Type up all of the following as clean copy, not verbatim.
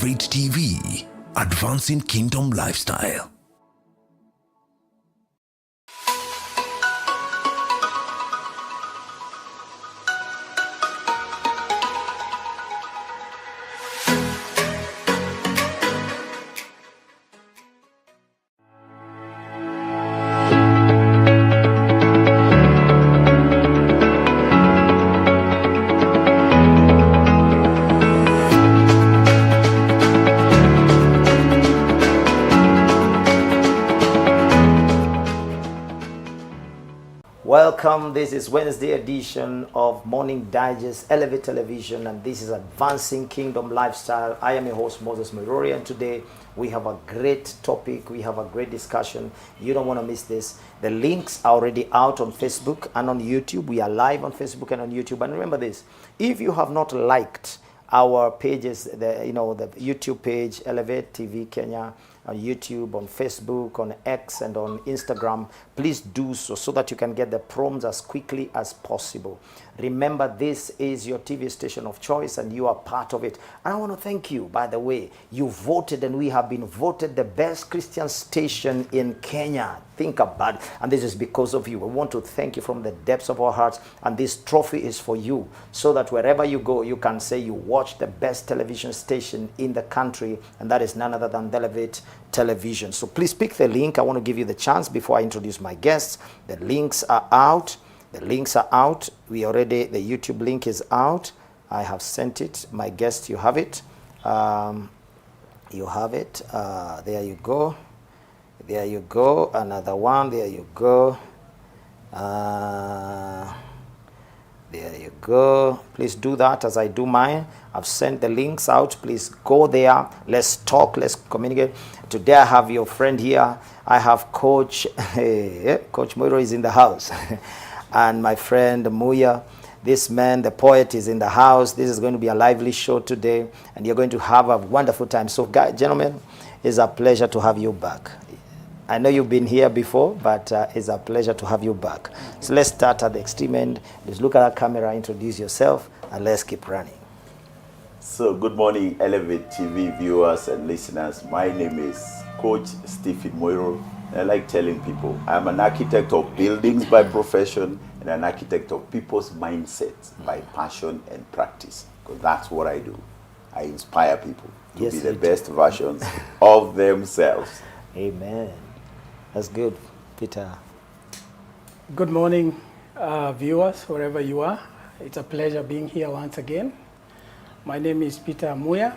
Elevate TV, advancing kingdom lifestyle. Welcome. This is Wednesday edition of Morning Digest, Elevate Television, and this is Advancing Kingdom Lifestyle. I am your host, Moses Muiruri, and today we have a great topic. We have a great discussion. You don't want to miss this. The links are already out on Facebook and on YouTube. We are live on Facebook and on YouTube. And remember this, if you have not liked our pages, the YouTube page, Elevate TV Kenya, on YouTube, on Facebook, on X, and on Instagram, please do so that you can get the prompts as quickly as possible. Remember, this is your TV station of choice and you are part of it. And I want to thank you, by the way. You voted and we have been voted the best Christian station in Kenya. Think about it. And this is because of you. We want to thank you from the depths of our hearts. And this trophy is for you, so that wherever you go, you can say you watch the best television station in the country. And that is none other than Elevate Television. So please pick the link. I want to give you the chance before I introduce my guests. The links are out. The links are out. The YouTube link is out. I have sent it. My guest, you have it. You have it. There you go. There you go. Another one. There you go. There you go. Please do that as I do mine. I've sent the links out. Please go there. Let's talk. Let's communicate. Today I have your friend here. I have Coach Muiru is in the house. And my friend Muya. This man, the poet, is in the house. This is going to be a lively show today. And you're going to have a wonderful time. So, guys, gentlemen, it's a pleasure to have you back. I know you've been here before, but it's a pleasure to have you back. So let's start at the extreme end. Just look at that camera, introduce yourself, and let's keep running. So good morning, Elevate TV viewers and listeners. My name is Coach Stephen Muiru. I like telling people I'm an architect of buildings by profession and an architect of people's mindsets by passion and practice. Because that's what I do. I inspire people to be the best versions of themselves. Amen. That's good, Peter. Good morning, viewers, wherever you are. It's a pleasure being here once again. My name is Peter Muya.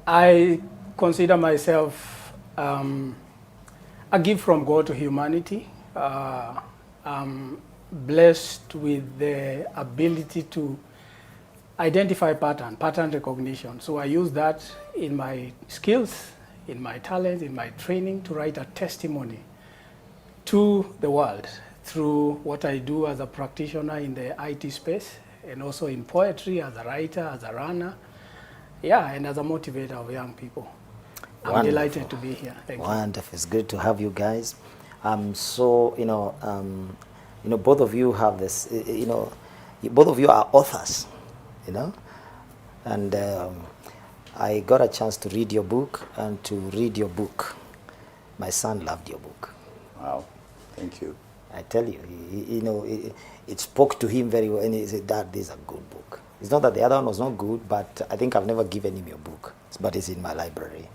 I consider myself a gift from God to humanity. I'm blessed with the ability to identify pattern recognition. So I use that in my skills, in my talents, in my training to write a testimony to the world through what I do as a practitioner in the IT space and also in poetry as a writer, as a runner, and as a motivator of young people. I'm delighted to be here. Thank you. Wonderful. It's good to have you guys. So, both of you have this, both of you are authors, and I got a chance to read your book and to read your book. My son loved your book. Wow, thank you. I tell you, it spoke to him very well, and he said, "Dad, this is a good book." It's not that the other one was not good, but I think I've never given him your book, but it's in my library.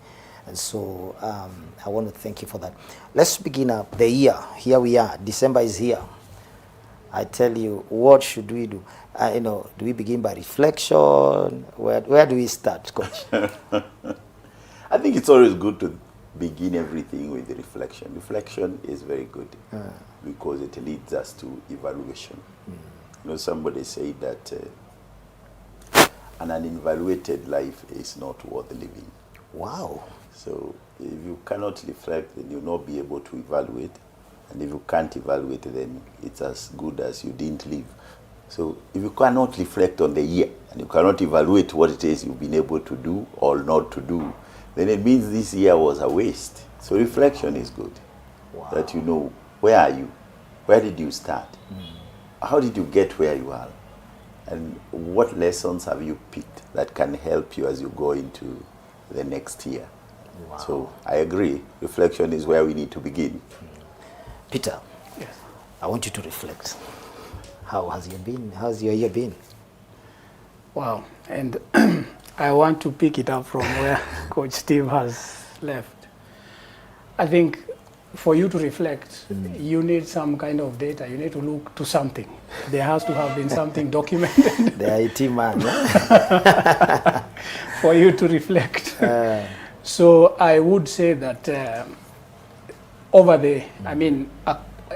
And so I want to thank you for that. Let's begin up the year. Here we are. December is here. I tell you, what should we do? Do we begin by reflection? Where do we start, Coach? I think it's always good to begin everything with reflection. Reflection is very good because it leads us to evaluation. Somebody said that an unevaluated life is not worth living. Wow. So if you cannot reflect, then you'll not be able to evaluate. And if you can't evaluate, then it's as good as you didn't live. So if you cannot reflect on the year, and you cannot evaluate what it is you've been able to do or not to do, then it means this year was a waste. So reflection is good. Wow. That you know, where are you? Where did you start? How did you get where you are? And what lessons have you picked that can help you as you go into the next year? Wow. So I agree, reflection is where we need to begin. Peter, Yes. I want you to reflect. How has you been? How's your year been? Wow. And I want to pick it up from where Coach Steve has left. I think for you to reflect, you need some kind of data. You need to look to something. There has to have been something documented The IT man. Yeah? for you to reflect. So I would say that over the, I mean,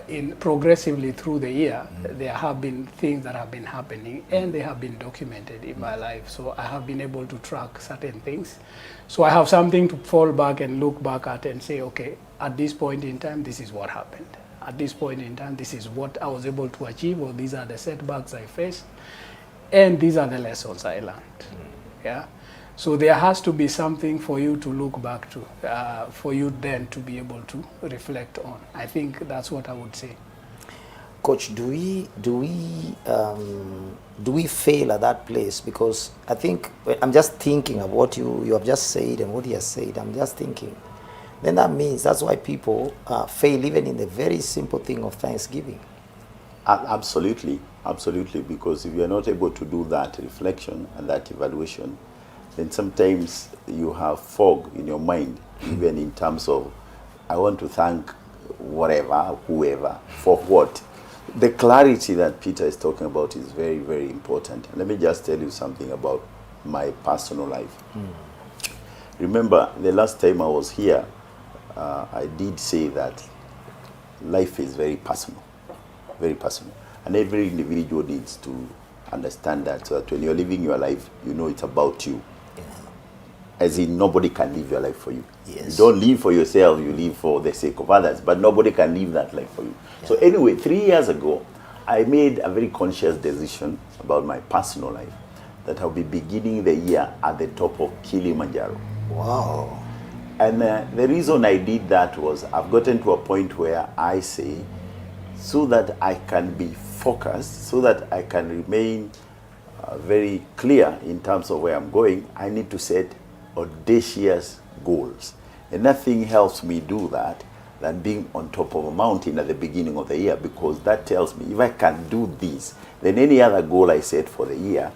in progressively through the year, there have been things that have been happening and they have been documented in my life. So I have been able to track certain things. So I have something to fall back and look back at and say, okay, at this point in time, this is what happened. At this point in time, this is what I was able to achieve, or these are the setbacks I faced, and these are the lessons I learned. Yeah. So there has to be something for you to look back to, for you then to be able to reflect on. I think that's what I would say. Coach, do we fail at that place? Because I think I'm just thinking of what you have just said and what he has said. I'm just thinking. Then that means that's why people fail even in the very simple thing of Thanksgiving. Absolutely, absolutely, because if you're not able to do that reflection and that evaluation, then sometimes you have fog in your mind, even in terms of, I want to thank whatever, whoever, for what. The clarity that Peter is talking about is very, very important. Let me just tell you something about my personal life. Remember, the last time I was here, I did say that life is very personal, and every individual needs to understand that, so that when you're living your life, you know it's about you. As in, nobody can live your life for you. Yes. You don't live for yourself, you live for the sake of others, but nobody can live that life for you. So anyway, 3 years ago, I made a very conscious decision about my personal life, that I'll be beginning the year at the top of Kilimanjaro. Wow. And the reason I did that was I've gotten to a point where I say, so that I can be focused, so that I can remain very clear in terms of where I'm going, I need to set audacious goals. And nothing helps me do that than being on top of a mountain at the beginning of the year, because that tells me if I can do this, then any other goal I set for the year,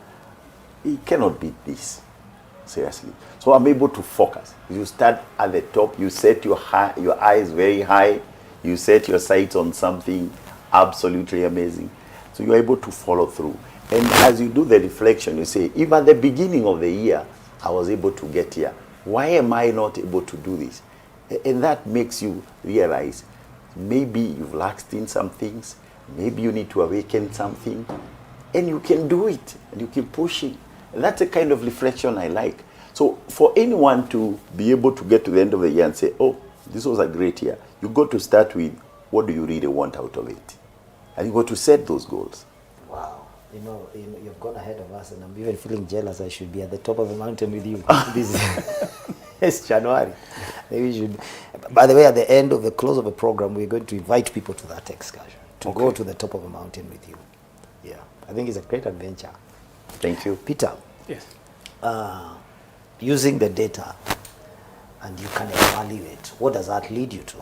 it cannot beat this. Seriously. So I'm able to focus. You start at the top, you set your eyes very high, you set your sights on something absolutely amazing. So you're able to follow through. And as you do the reflection, you say, if at the beginning of the year, I was able to get here, why am I not able to do this? And that makes you realize maybe you've laxed in some things, maybe you need to awaken something, and you can do it, and you keep pushing. And that's the kind of reflection I like. So for anyone to be able to get to the end of the year and say, oh, this was a great year, you got to start with, what do you really want out of it? And you got to set those goals. Wow. You know, you've gone ahead of us, and I'm even feeling jealous. I should be at the top of the mountain with you. This is it's January. Maybe we should. By the way, at the end of the close of the program, we're going to invite people to that excursion, to go to the top of the mountain with you. Yeah, I think it's a great adventure. Thank you. Peter, Yes. using the data, and you can evaluate, what does that lead you to?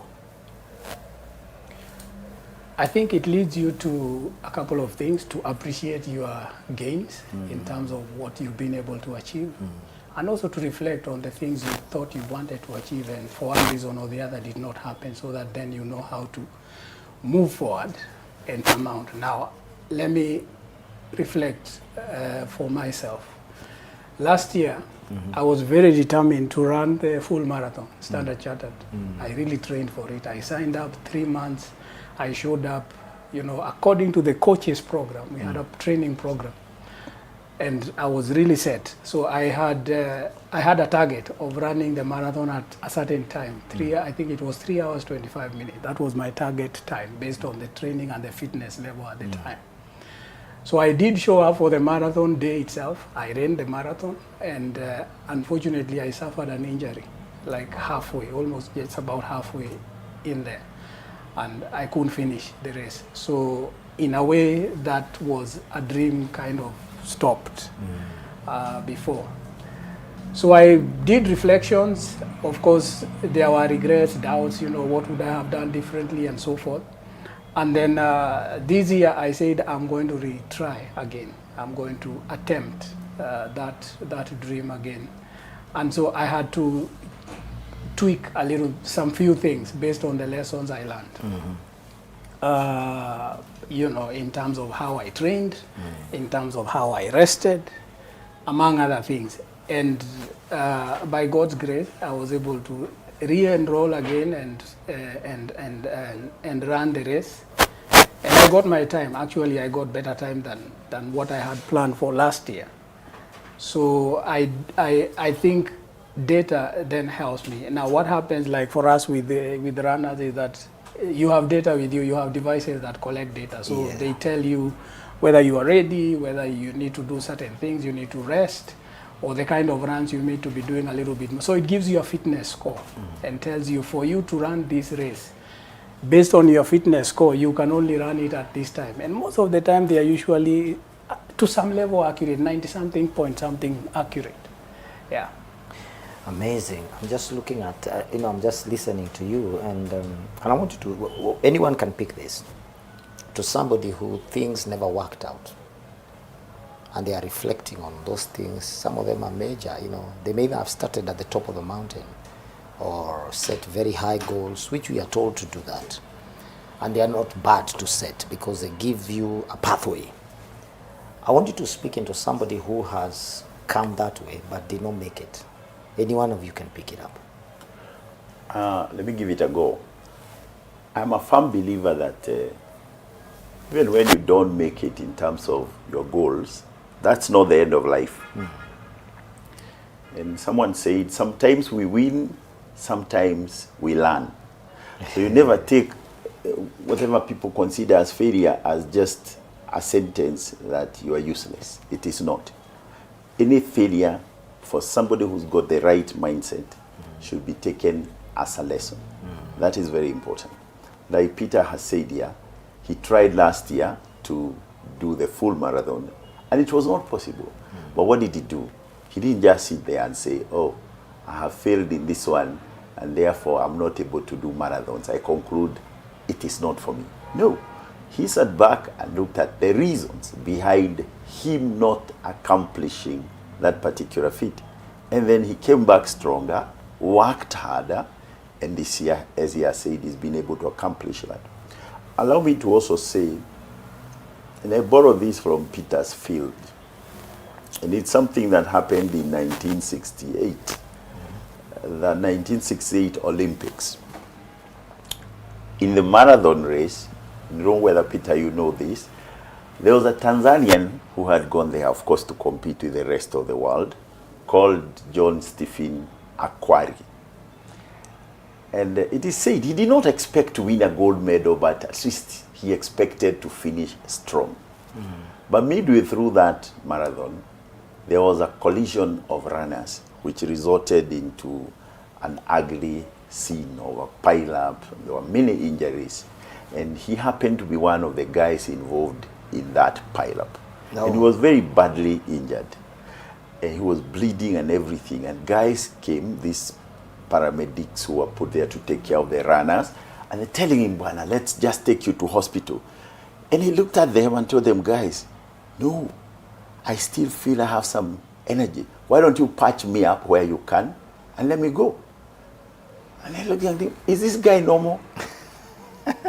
I think it leads you to a couple of things: to appreciate your gains in terms of what you've been able to achieve, and also to reflect on the things you thought you wanted to achieve and for one reason or the other did not happen, so that then you know how to move forward and amount. Now, let me reflect for myself. Last year, I was very determined to run the full marathon, Standard Chartered. I really trained for it. I signed up 3 months. I showed up, you know, according to the coaches program. We had a training program, and I was really set. So I had a target of running the marathon at a certain time. I think it was 3 hours 25 minutes. That was my target time based on the training and the fitness level at the time. So I did show up for the marathon day itself. I ran the marathon, and unfortunately I suffered an injury, like halfway, almost just about halfway in there. And I couldn't finish the race. So in a way, that was a dream kind of stopped before. So I did reflections. Of course, there were regrets, doubts, what would I have done differently and so forth. And then this year I said, I'm going to retry again. I'm going to attempt that dream again. And so I had to tweak some few things based on the lessons I learned. In terms of how I trained, in terms of how I rested, among other things. And by God's grace, I was able to re-enroll again and run the race. And I got my time. Actually, I got better time than what I had planned for last year. So I think data then helps me. Now, what happens, like for us with the runners, is that you have data with you. You have devices that collect data. So they tell you whether you are ready, whether you need to do certain things, you need to rest, or the kind of runs you need to be doing a little bit more. So it gives you a fitness score and tells you, for you to run this race, based on your fitness score, you can only run it at this time. And most of the time, they are usually to some level accurate, 90-something point something accurate. Yeah. Amazing. I'm just looking at, I'm just listening to you, and I want you to, anyone can pick this, to somebody who things never worked out, and they are reflecting on those things. Some of them are major, they may have started at the top of the mountain or set very high goals, which we are told to do that. And they are not bad to set because they give you a pathway. I want you to speak into somebody who has come that way but did not make it. Any one of you can pick it up. Let me give it a go. I'm a firm believer that even when you don't make it in terms of your goals, that's not the end of life. And someone said, sometimes we win, sometimes we learn. So you never take whatever people consider as failure as just a sentence that you are useless. It is not. Any failure, for somebody who's got the right mindset, should be taken as a lesson. That is very important. Like Peter has said here, he tried last year to do the full marathon, and it was not possible. But what did he do? He didn't just sit there and say, oh, I have failed in this one, and therefore I'm not able to do marathons. I conclude it is not for me. No. He sat back and looked at the reasons behind him not accomplishing that particular feat. And then he came back stronger, worked harder, and this year, as he has said, he's been able to accomplish that. Allow me to also say, and I borrowed this from Peter's field, and it's something that happened in 1968, the 1968 Olympics. In the marathon race, I don't know whether, Peter, you know this, there was a Tanzanian who had gone there, of course, to compete with the rest of the world, called John Stephen Akwari. And it is said he did not expect to win a gold medal, but at least he expected to finish strong. But midway through that marathon, there was a collision of runners, which resulted into an ugly scene of a pile-up. There were many injuries. And he happened to be one of the guys involved in that pile-up. No. And he was very badly injured. And he was bleeding and everything. And guys came, these paramedics who were put there to take care of the runners, and they're telling him, Bwana, let's just take you to hospital. And he looked at them and told them, guys, no, I still feel I have some energy. Why don't you patch me up where you can and let me go? And they looked at him, is this guy normal?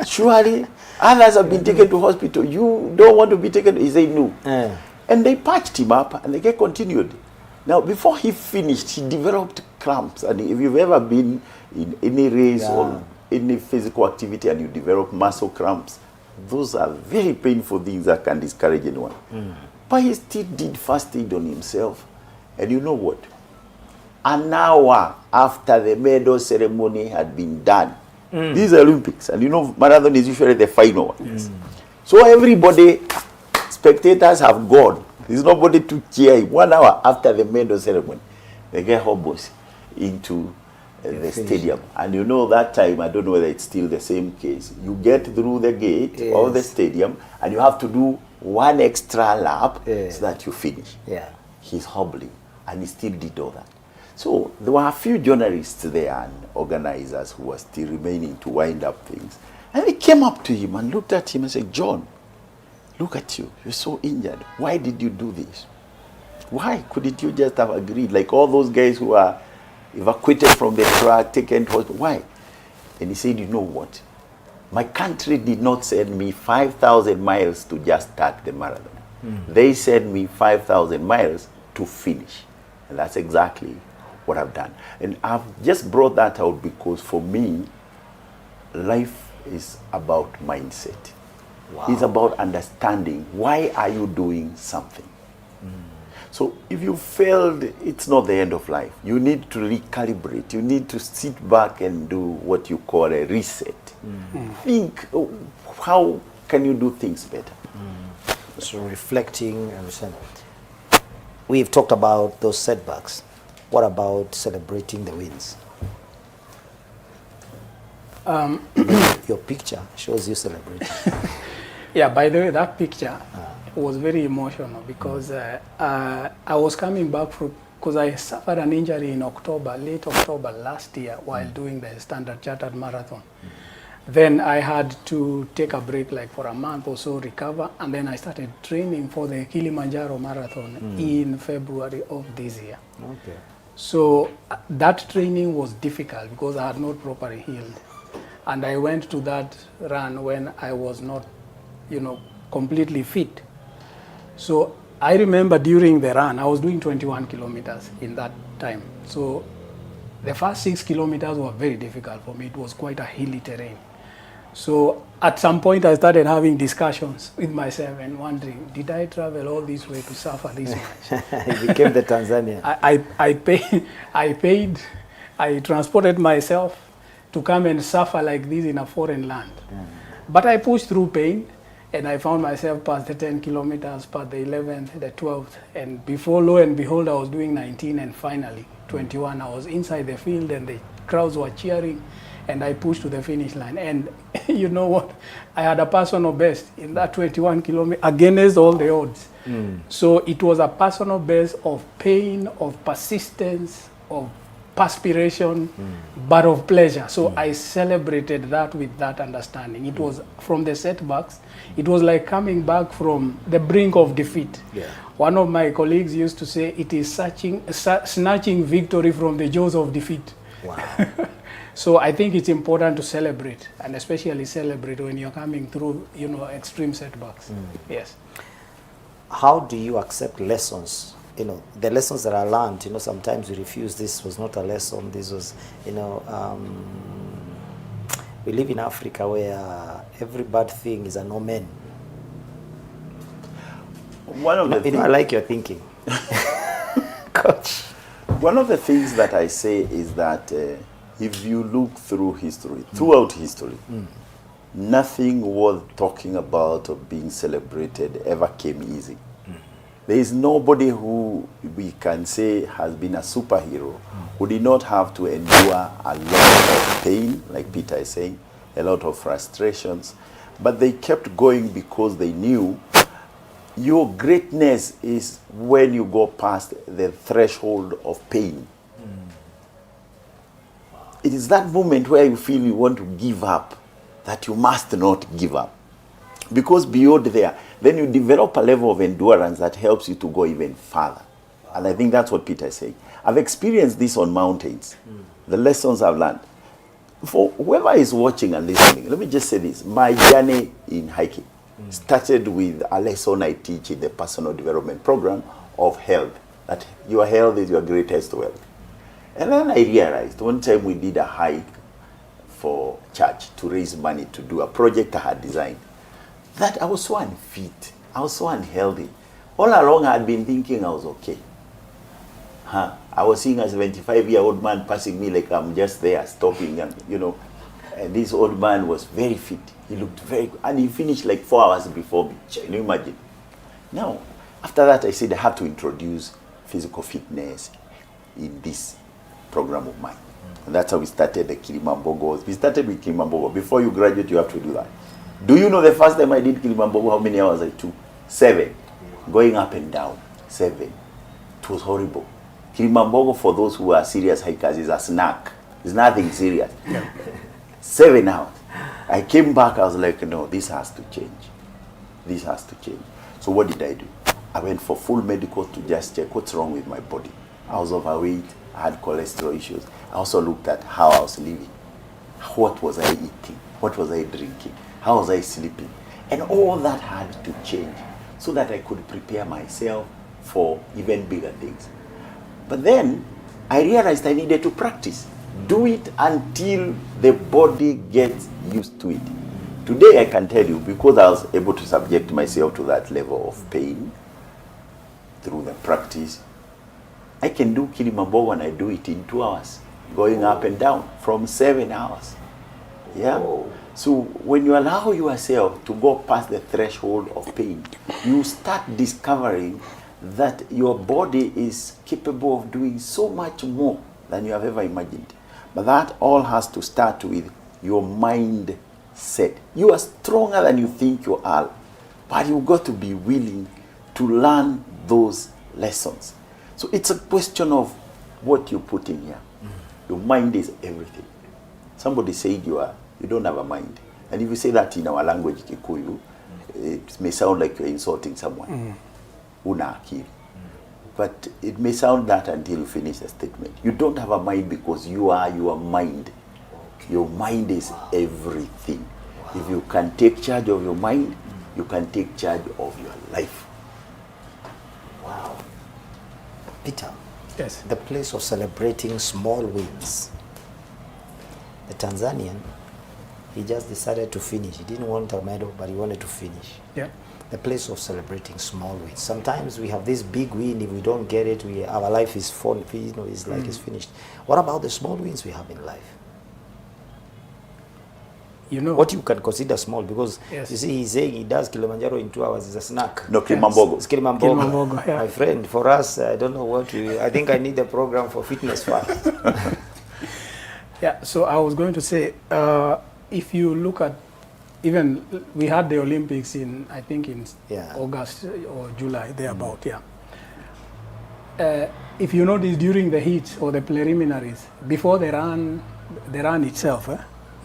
Surely, others have been taken to hospital. You don't want to be taken? He said no. And they patched him up, and the guy continued. Now, before he finished, he developed cramps. And if you've ever been in any race or any physical activity and you develop muscle cramps, those are very painful things that can discourage anyone. But he still did first aid on himself. And you know what? An hour after the medal ceremony had been done, these are Olympics, and you know marathon is usually the final one. So everybody, spectators have gone. There's nobody to cheer him. 1 hour after the medal ceremony, the guy hobbles into the stadium. And you know that time, I don't know whether it's still the same case, you get through the gate of the stadium and you have to do one extra lap so that you finish. Yeah. He's hobbling, and he still did all that. So there were a few journalists there and organizers who were still remaining to wind up things. And they came up to him and looked at him and said, John, look at you, you're so injured. Why did you do this? Why couldn't you just have agreed, like all those guys who are evacuated from the track, taken to hospital? Why? And he said, you know what? My country did not send me 5,000 miles to just start the marathon. They sent me 5,000 miles to finish. And that's exactly what I've done. And I've just brought that out because for me, life is about mindset. Wow. It's about understanding why are you doing something. So if you failed, it's not the end of life. You need to recalibrate. You need to sit back and do what you call a reset. Think, how can you do things better? So reflecting and saying, we've talked about those setbacks. What about celebrating the wins? Your picture shows you celebrating. Yeah, by the way, that picture was very emotional because I was coming back from, because I suffered an injury in October, late October last year while doing the Standard Chartered Marathon. Then I had to take a break like for a month or so, recover, and then I started training for the Kilimanjaro Marathon in February of this year. Okay. So that training was difficult because I had not properly healed. And I went to that run when I was not, completely fit. So I remember during the run, I was doing 21 kilometers in that time. So the first 6 kilometers were very difficult for me. It was quite a hilly terrain. So at some point I started having discussions with myself and wondering, did I travel all this way to suffer this much? You became the Tanzanian. I transported myself to come and suffer like this in a foreign land. But I pushed through pain, and I found myself past the 10 kilometers, past the 11th, the 12th, and before, lo and behold, I was doing 19, and finally 21. I was inside the field, and the crowds were cheering, and I pushed to the finish line. And you know what? I had a personal best in that 21 kilometers against all the odds. So it was a personal best of pain, of persistence, of perspiration, but of pleasure. So I celebrated that with that understanding. It was from the setbacks. It was like coming back from the brink of defeat. Yeah. One of my colleagues used to say, it is snatching victory from the jaws of defeat. Wow. So I think it's important to celebrate, and especially celebrate when you're coming through, extreme setbacks. Yes. How do you accept lessons? The lessons that I learned, sometimes we refuse. This was not a lesson. This was, we live in Africa where every bad thing is an omen. One of the I like your thinking. Coach. One of the things that I say is that if you look through history, throughout history, nothing worth talking about or being celebrated ever came easy. There is nobody who we can say has been a superhero who did not have to endure a lot of pain, like Peter is saying, a lot of frustrations. But they kept going because they knew your greatness is when you go past the threshold of pain. It is that moment where you feel you want to give up, that you must not give up. Because beyond there, then you develop a level of endurance that helps you to go even further. And I think that's what Peter is saying. I've experienced this on mountains, the lessons I've learned. For whoever is watching and listening, let me just say this. My journey in hiking started with a lesson I teach in the personal development program of health, that your health is your greatest wealth. And then I realized one time we did a hike for church to raise money to do a project I had designed, that I was so unfit, I was so unhealthy. All along I had been thinking I was okay. I was seeing a 75-year-old man passing me like I'm just there stopping, and and this old man was very fit. He looked very good, and he finished like 4 hours before me. Can you imagine? Now, after that I said I have to introduce physical fitness in this program of mine. And that's how we started the Kilimambogo. We started with Kilimambogo. Before you graduate, you have to do that. Do you know the first time I did Kilimambogo, how many hours I took? 7. Going up and down. 7. It was horrible. Kilimambogo, for those who are serious hikers, is a snack. It's nothing serious. 7 hours. I came back, I was like, no, this has to change. This has to change. So what did I do? I went for full medical to just check what's wrong with my body. I was overweight, I had cholesterol issues. I also looked at how I was living. What was I eating? What was I drinking? How was I sleeping? And all that had to change so that I could prepare myself for even bigger things. But then I realized I needed to practice. Do it until the body gets used to it. Today I can tell you, because I was able to subject myself to that level of pain through the practice, I can do Kilimambogo and I do it in 2 hours, going up and down from 7 hours. Yeah. So when you allow yourself to go past the threshold of pain, you start discovering that your body is capable of doing so much more than you have ever imagined. But that all has to start with your mindset. You are stronger than you think you are, but you've got to be willing to learn those lessons. So it's a question of what you put in here. Your mind is everything. Somebody said you don't have a mind. And if you say that in our language, Kikuyu, it may sound like you're insulting someone. Una akili. But it may sound that until you finish the statement. You don't have a mind because you are your mind. Your mind is everything. If you can take charge of your mind, you can take charge of your life. Wow. Peter. Yes. The place of celebrating small wins. The Tanzanian, he just decided to finish. He didn't want a medal, but he wanted to finish. Yeah. The place of celebrating small wins. Sometimes we have this big win. If we don't get it, our life is fun. It's like it's finished. What about the small wins we have in life? You know what you can consider small, because yes. You see, he's saying he does Kilimanjaro in 2 hours. It's a snack. No, Kilimambogo. It's Kilimambogo. Kilimambogo, yeah. My friend, for us, I don't know what I think I need a program for fitness first. Yeah, so I was going to say, if you look at, even we had the Olympics in, I think in August or July, thereabout, if you notice during the heat or the preliminaries, before the run itself,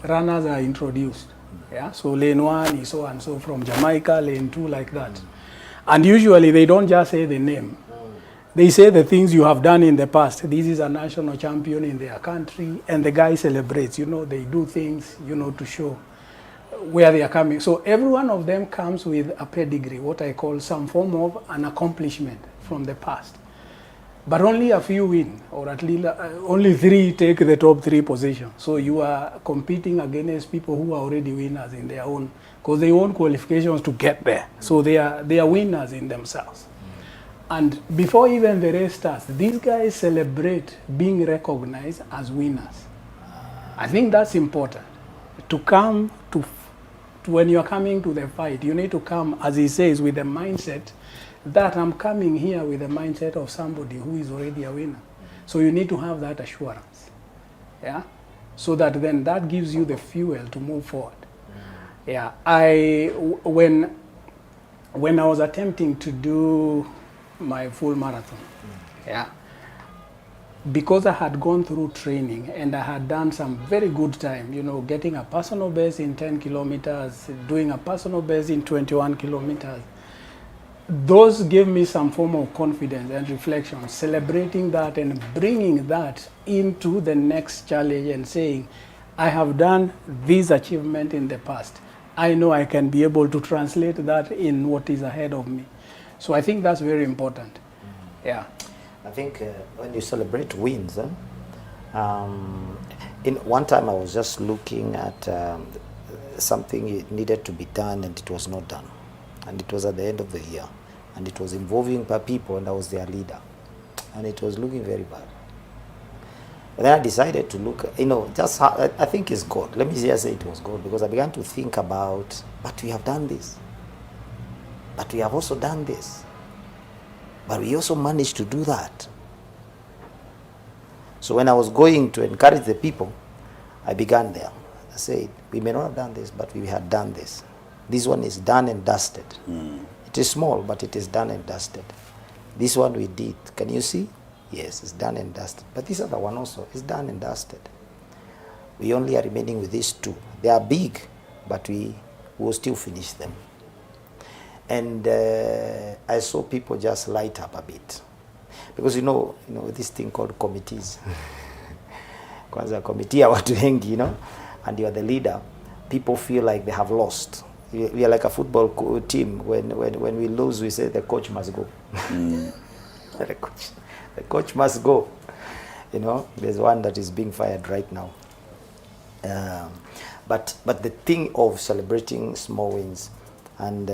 runners are introduced. Yeah, so lane 1 is so and so from Jamaica, lane 2 like that. And usually they don't just say the name. They say the things you have done in the past. This is a national champion in their country, and the guy celebrates. They do things, to show where they are coming. So every one of them comes with a pedigree, what I call some form of an accomplishment from the past. But only a few win, or at least only 3 take the top 3 positions. So you are competing against people who are already winners in their own, because they own qualifications to get there. So they are winners in themselves. And before even the race starts, these guys celebrate being recognized as winners. I think that's important. To come to when you're coming to the fight, you need to come, as he says, with the mindset that I'm coming here with the mindset of somebody who is already a winner. So you need to have that assurance. Yeah? So that then that gives you the fuel to move forward. Yeah. When I was attempting to do my full marathon, because I had gone through training and I had done some very good time, getting a personal best in 10 kilometers, doing a personal best in 21 kilometers. Those gave me some form of confidence and reflection, celebrating that and bringing that into the next challenge and saying, I have done this achievement in the past. I know I can be able to translate that in what is ahead of me. So I think that's very important. Yeah. I think when you celebrate wins, in one time I was just looking at something it needed to be done and it was not done. And it was at the end of the year. And it was involving people and I was their leader. And it was looking very bad. But then I decided to look, just how, I think it's God. Let me just say it was God, because I began to think about, but we have done this. But we have also done this. But we also managed to do that. So when I was going to encourage the people, I began there. I said, we may not have done this, but we had done this. This one is done and dusted. It is small, but it is done and dusted. This one we did. Can you see? Yes, it's done and dusted. But this other one also is done and dusted. We only are remaining with these two. They are big, but we will still finish them. And I saw people just light up a bit. Because you know this thing called committees. Kwanza committee ya watu wengi, and you are the leader, people feel like they have lost. We are like a football team. When we lose, we say the coach must go. The coach must go. There's one that is being fired right now. But the thing of celebrating small wins, and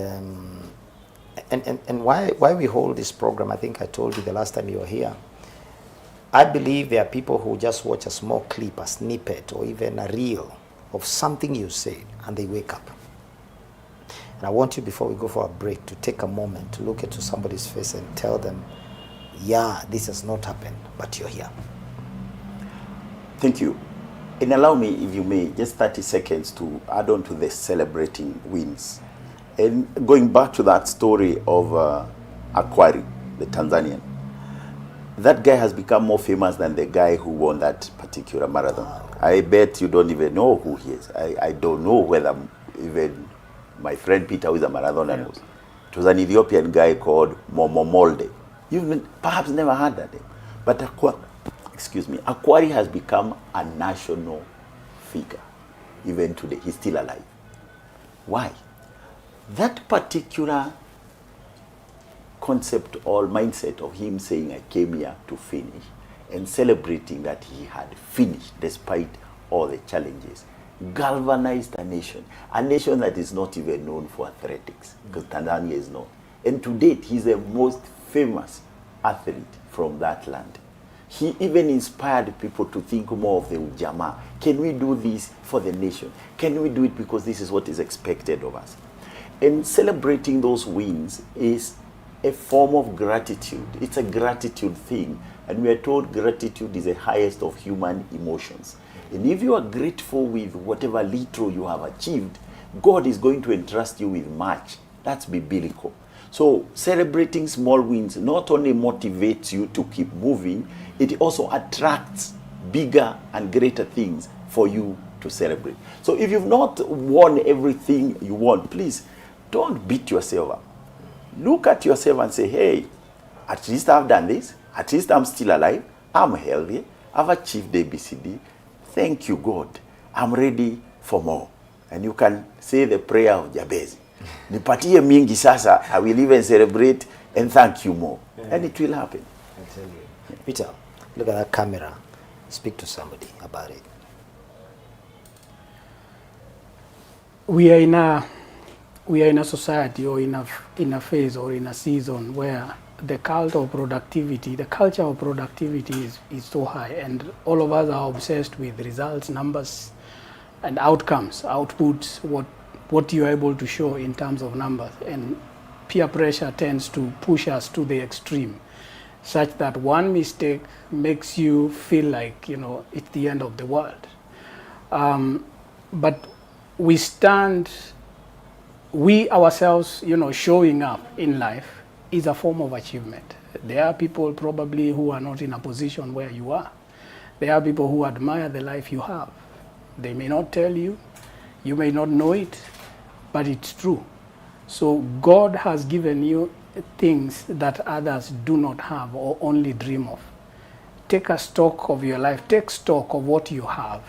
why we hold this program, I think I told you the last time you were here. I believe there are people who just watch a small clip, a snippet, or even a reel of something you say, and they wake up. And I want you, before we go for a break, to take a moment to look into somebody's face and tell them, yeah, this has not happened, but you're here. Thank you. And allow me, if you may, just 30 seconds to add on to the celebrating wins. And going back to that story of Akwari, the Tanzanian, that guy has become more famous than the guy who won that particular marathon. I bet you don't even know who he is. I don't know whether even my friend Peter, who is a marathoner, knows. It was an Ethiopian guy called Momomolde. You've perhaps never heard that name. But Akwari has become a national figure. Even today, he's still alive. Why? That particular concept or mindset of him saying, I came here to finish, and celebrating that he had finished despite all the challenges, galvanized a nation that is not even known for athletics, because Tanzania is known. And to date, he's the most famous athlete from that land. He even inspired people to think more of the Ujamaa. Can we do this for the nation? Can we do it because this is what is expected of us? And celebrating those wins is a form of gratitude. It's a gratitude thing. And we are told gratitude is the highest of human emotions. And if you are grateful with whatever little you have achieved, God is going to entrust you with much. That's biblical. So celebrating small wins not only motivates you to keep moving, it also attracts bigger and greater things for you to celebrate. So if you've not won everything you want, please don't beat yourself up. Look at yourself and say, hey, at least I've done this. At least I'm still alive. I'm healthy. I've achieved ABCD. Thank you, God. I'm ready for more. And you can say the prayer of Jabez. Nipatie mingi sasa, I will even celebrate and thank you more. And it will happen. I tell you. Peter, look at that camera. Speak to somebody about it. We are in a society or in a phase or in a season where the culture of productivity is so high, and all of us are obsessed with results, numbers, and outcomes, outputs, what you're able to show in terms of numbers. And peer pressure tends to push us to the extreme, such that one mistake makes you feel like, it's the end of the world. But we ourselves, showing up in life is a form of achievement. There are people probably who are not in a position where you are. There are people who admire the life you have. They may not tell you, you may not know it, but it's true. So God has given you things that others do not have or only dream of. Take a stock of your life, take stock of what you have,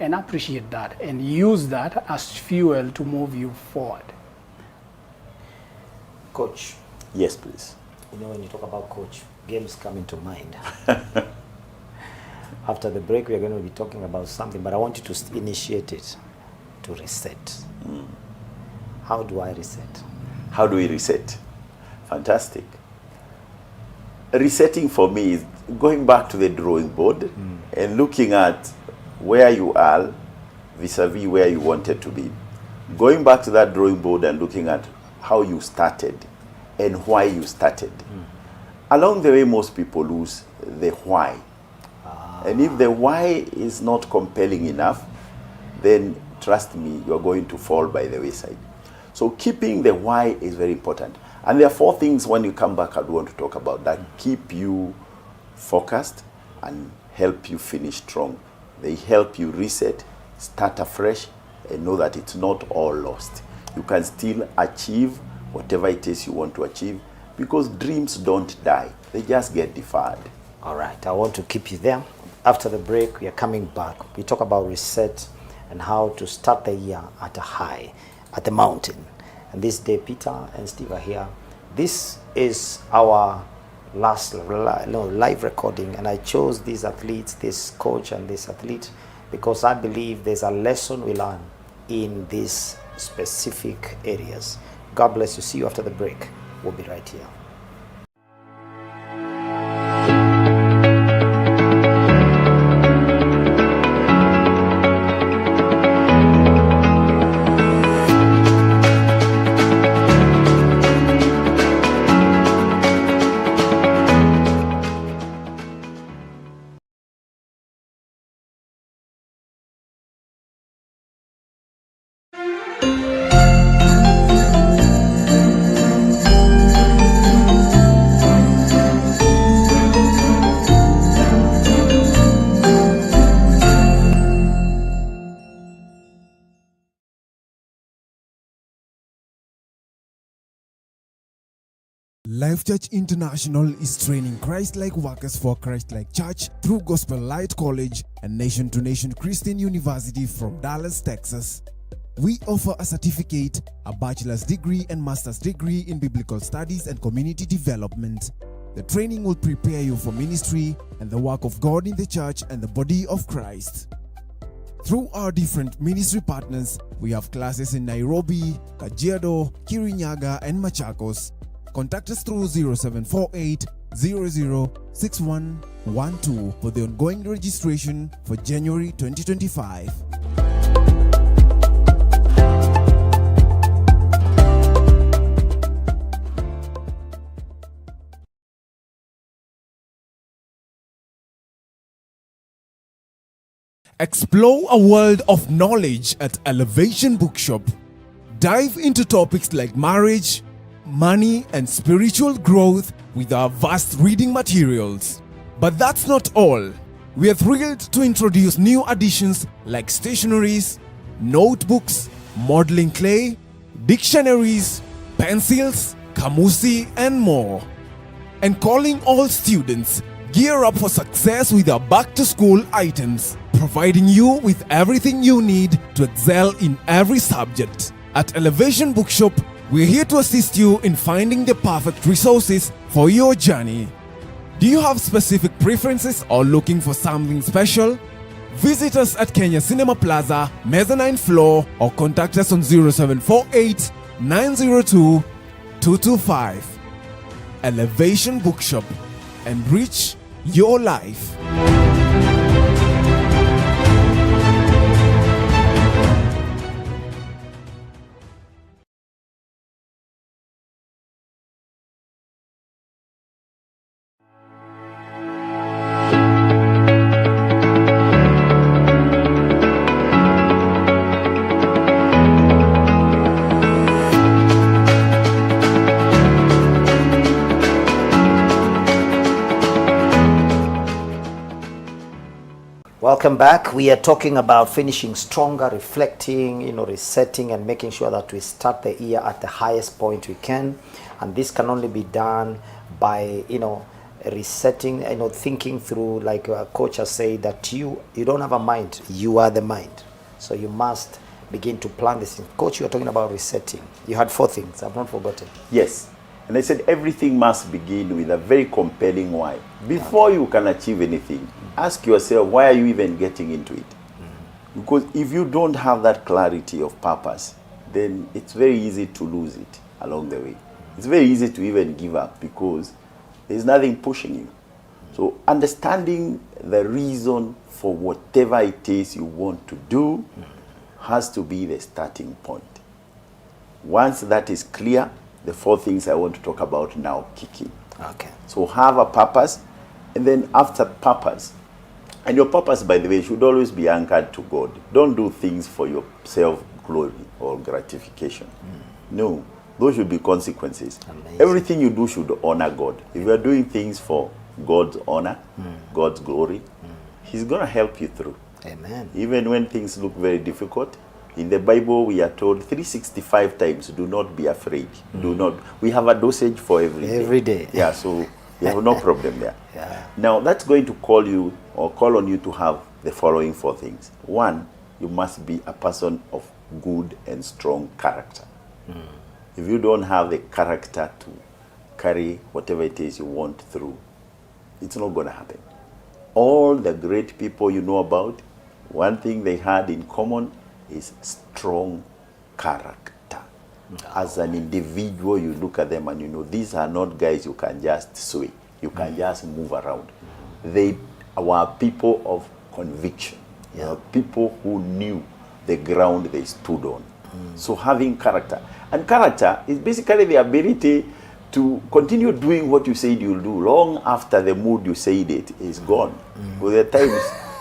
and appreciate that, and use that as fuel to move you forward. Coach. Yes, please. When you talk about coach, games come into mind. After the break, we are going to be talking about something, but I want you to initiate it, to reset. How do I reset? How do we reset? Fantastic. Resetting for me is going back to the drawing board and looking at where you are vis-a-vis where you wanted to be. Going back to that drawing board and looking at how you started and why you started. Along the way, most people lose the why. And if the why is not compelling enough, then trust me, you're going to fall by the wayside. So keeping the why is very important. And there are 4 things when you come back I want to talk about that keep you focused and help you finish strong. They help you reset, start afresh, and know that it's not all lost. You can still achieve whatever it is you want to achieve, because dreams don't die. They just get deferred. All right, I want to keep you there. After the break, we are coming back. We talk about reset and how to start the year at a high, at the mountain. And this day, Peter and Steve are here. This is our last live recording, and I chose these athletes, this coach and this athlete, because I believe there's a lesson we learn in these specific areas. God bless you. See you after the break. We'll be right here. Life Church International is training Christ-like workers for Christ-like Church through Gospel Light College and Nation to Nation Christian University from Dallas, Texas. We offer a certificate, a bachelor's degree and master's degree in biblical studies and community development. The training will prepare you for ministry and the work of God in the church and the body of Christ. Through our different ministry partners, we have classes in Nairobi, Kajiado, Kirinyaga, and Machakos. Contact us through 0748 006112 for the ongoing registration for January 2025. Explore a world of knowledge at Elevation Bookshop. Dive into topics like marriage, money, and spiritual growth with our vast reading materials. But that's not all. We are thrilled to introduce new additions like stationeries, notebooks, modeling clay, dictionaries, pencils, kamusi, and more. And calling all students, gear up for success with our back-to-school items, providing you with everything you need to excel in every subject. At Elevation Bookshop, we're here to assist you in finding the perfect resources for your journey. Do you have specific preferences or looking for something special? Visit us at Kenya Cinema Plaza, mezzanine floor, or contact us on 0748 902 225. Elevation Bookshop. Enrich your life. Welcome back. We are talking about finishing stronger, reflecting, resetting, and making sure that we start the year at the highest point we can. And this can only be done by, resetting, thinking through, like a coach has said, that you don't have a mind, you are the mind. So you must begin to plan this. Coach, you are talking about resetting. You had 4 things. I've not forgotten. Yes. And I said everything must begin with a very compelling why. Before you can achieve anything, ask yourself, why are you even getting into it? Because if you don't have that clarity of purpose, then it's very easy to lose it along the way. It's very easy to even give up because there's nothing pushing you. So understanding the reason for whatever it is you want to do has to be the starting point. Once that is clear, the 4 things I want to talk about now kick in. Okay. So have a purpose, and then after purpose, And your purpose, by the way, should always be anchored to God. Don't do things for your self-glory or gratification. No, those should be consequences. Amazing. Everything you do should honor God. If you are doing things for God's honor, God's glory, He's going to help you through. Amen. Even when things look very difficult. In the Bible, we are told 365 times, do not be afraid. Do not. We have a dosage for every day. Every day. Yeah, so you have no problem there. Yeah. Now, that's going to call you or call on you to have the following 4 things. 1, you must be a person of good and strong character. If you don't have the character to carry whatever it is you want through, it's not going to happen. All the great people you know about, one thing they had in common is strong character. As an individual, you look at them and you know, these are not guys you can just sway. You can just move around. They were people of conviction. They were people who knew the ground they stood on. So having character. And character is basically the ability to continue doing what you said you'll do long after the mood you said it is gone. With the times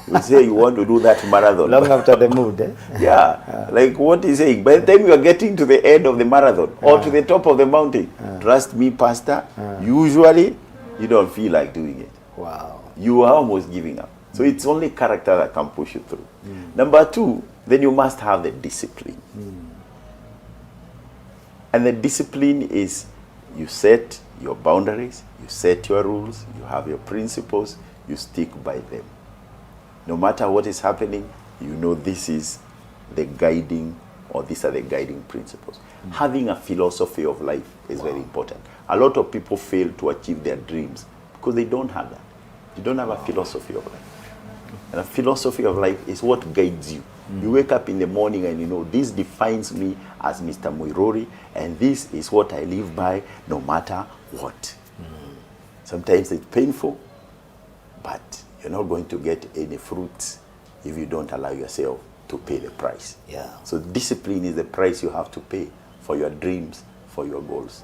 you say you want to do that marathon. Long after the mood, eh? Yeah, like what he's saying. By the time you are getting to the end of the marathon or to the top of the mountain, trust me, Pastor, usually you don't feel like doing it. Wow. You are almost giving up. So it's only character that can push you through. Number 2, then you must have the discipline. And the discipline is you set your boundaries, you set your rules, you have your principles, you stick by them. No matter what is happening, you know this is the guiding, or these are the guiding principles. Having a philosophy of life is very important. A lot of people fail to achieve their dreams because they don't have that. You don't have a philosophy of life. And a philosophy of life is what guides you. You wake up in the morning and you know, this defines me as Mr. Muiruri, and this is what I live by no matter what. Sometimes it's painful, but you're not going to get any fruits if you don't allow yourself to pay the price. Yeah. So discipline is the price you have to pay for your dreams, for your goals.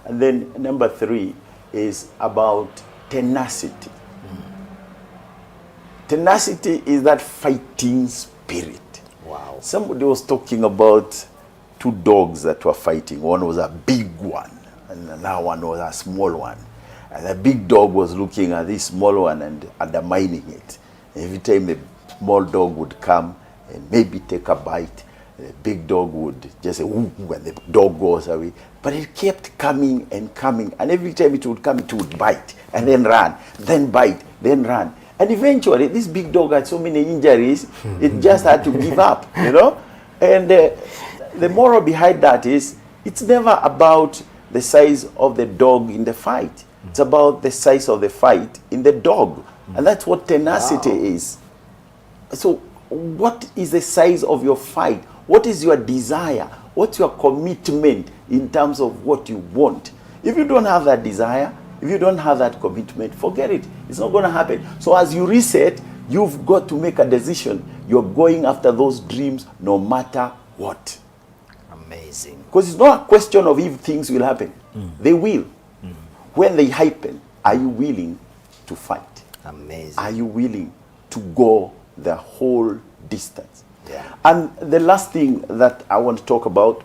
And then number 3 is about tenacity. Tenacity is that fighting spirit. Wow. Somebody was talking about 2 dogs that were fighting. One was a big one, and another one was a small one. And the big dog was looking at this small one and undermining it. Every time the small dog would come and maybe take a bite, the big dog would just say, ooh, and the dog goes away. But it kept coming and coming. And every time it would come, it would bite and then run, then bite, then run. And eventually, this big dog had so many injuries, it just had to give up, you know? And the moral behind that is, it's never about the size of the dog in the fight. It's about the size of the fight in the dog. And that's what tenacity is. So what is the size of your fight? What is your desire? What's your commitment in terms of what you want? If you don't have that desire, if you don't have that commitment, forget it. It's not going to happen. So as you reset, you've got to make a decision. You're going after those dreams no matter what. Amazing. Because it's not a question of if things will happen. They will. When they happen, are you willing to fight? Amazing. Are you willing to go the whole distance? Yeah. And the last thing that I want to talk about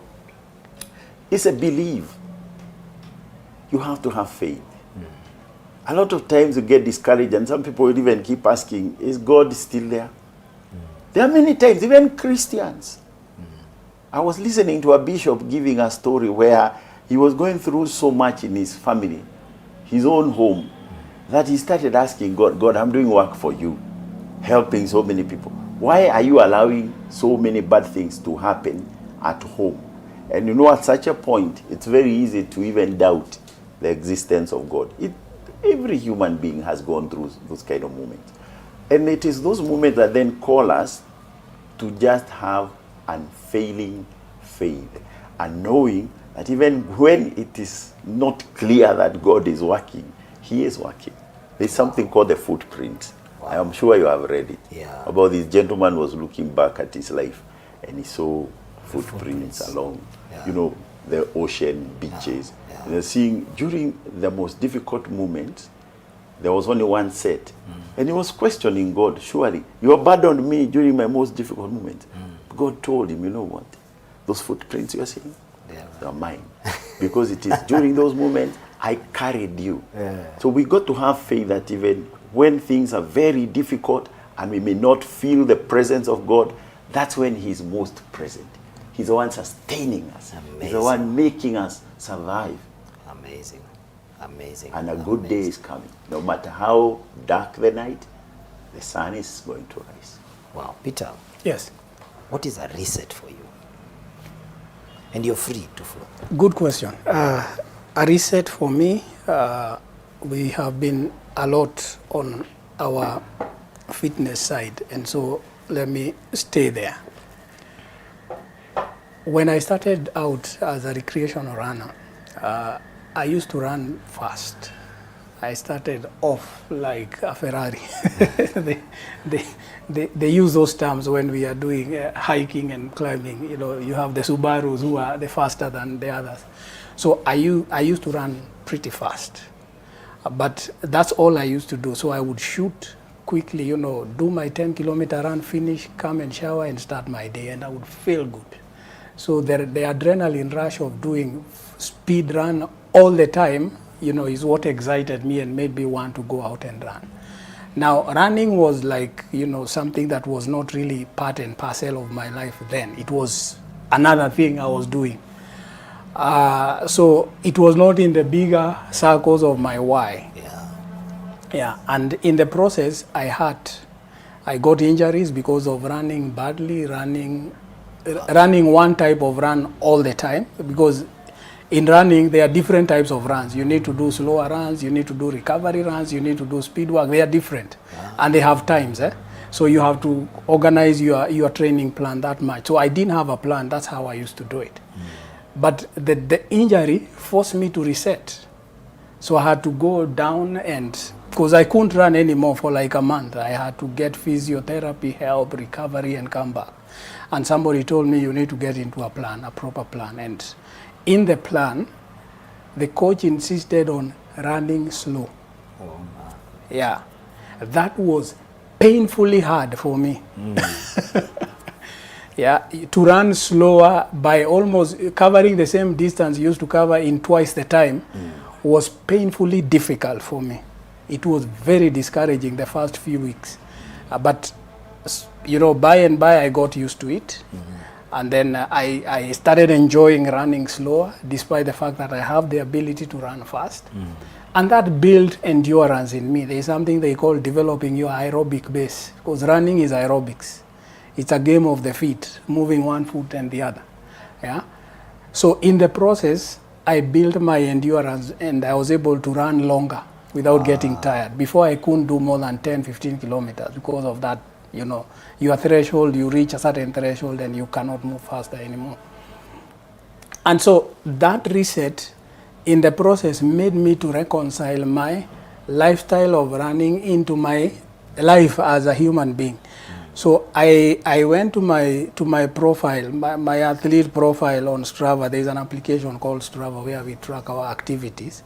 is a belief. You have to have faith. A lot of times you get discouraged, and some people will even keep asking, is God still there? There are many times, even Christians. I was listening to a bishop giving a story where he was going through so much in his family, his own home, that he started asking God, God, I'm doing work for you, helping so many people. Why are you allowing so many bad things to happen at home? And you know, at such a point, it's very easy to even doubt the existence of God. Every human being has gone through those kind of moments. And it is those moments that then call us to just have unfailing faith and knowing that even when it is not clear that God is working, He is working. There's something called the footprint. I am sure you have read it. Yeah. About this gentleman was looking back at his life and he saw footprints along, you know, the ocean, beaches. And they're seeing during the most difficult moments, there was only one set. And he was questioning God, surely, you abandoned me during my most difficult moment. God told him, you know what? Those footprints you are seeing, they are mine. Because it is during those moments I carried you. So we got to have faith that even when things are very difficult and we may not feel the presence of God, that's when he's most present. He's the one sustaining us. Amazing. He's the one making us survive. Amazing. Amazing. And a good day is coming. No matter how dark the night, the sun is going to rise. Wow. Peter, Yes. what is a reset for you? And you're free to flow. Good question. A reset for me, we have been a lot on our fitness side, and so let me stay there. When I started out as a recreational runner, I used to run fast. I started off like a Ferrari. they use those terms when we are doing hiking and climbing. You know, you have the Subarus who are the faster than the others. So I used to run pretty fast. But that's all I used to do. So I would shoot quickly, you know, do my 10-kilometer run, finish, come and shower and start my day, and I would feel good. So the adrenaline rush of doing speed run all the time, you know, is what excited me and made me want to go out and run. Now, running was like, you know, something that was not really part and parcel of my life then. It was another thing I was doing. So it was not in the bigger circles of my why. Yeah, and in the process, I got injuries because of running badly, running one type of run all the time, because in running, there are different types of runs. You need to do slower runs, you need to do recovery runs, you need to do speed work. They are different, and they have times. So you have to organize your training plan that much. So I didn't have a plan. That's how I used to do it. But the injury forced me to reset. So I had to go down, and because I couldn't run anymore for like a month, I had to get physiotherapy, help, recovery, and come back. And somebody told me, you need to get into a plan, a proper plan. And in the plan, the coach insisted on running slow. Yeah, that was painfully hard for me. Yeah, to run slower by almost covering the same distance you used to cover in twice the time was painfully difficult for me. It was very discouraging the first few weeks. But, you know, by and by I got used to it. And then I started enjoying running slower, despite the fact that I have the ability to run fast. And that built endurance in me. There is something they call developing your aerobic base, because running is aerobics. It's a game of the feet, moving one foot and the other. Yeah. So in the process, I built my endurance, and I was able to run longer without getting tired. Before, I couldn't do more than 10, 15 kilometers because of that. You know, your threshold, you reach a certain threshold and you cannot move faster anymore. And so that reset in the process made me to reconcile my lifestyle of running into my life as a human being. So I went to my profile, my athlete profile on Strava. There's an application called Strava where we track our activities.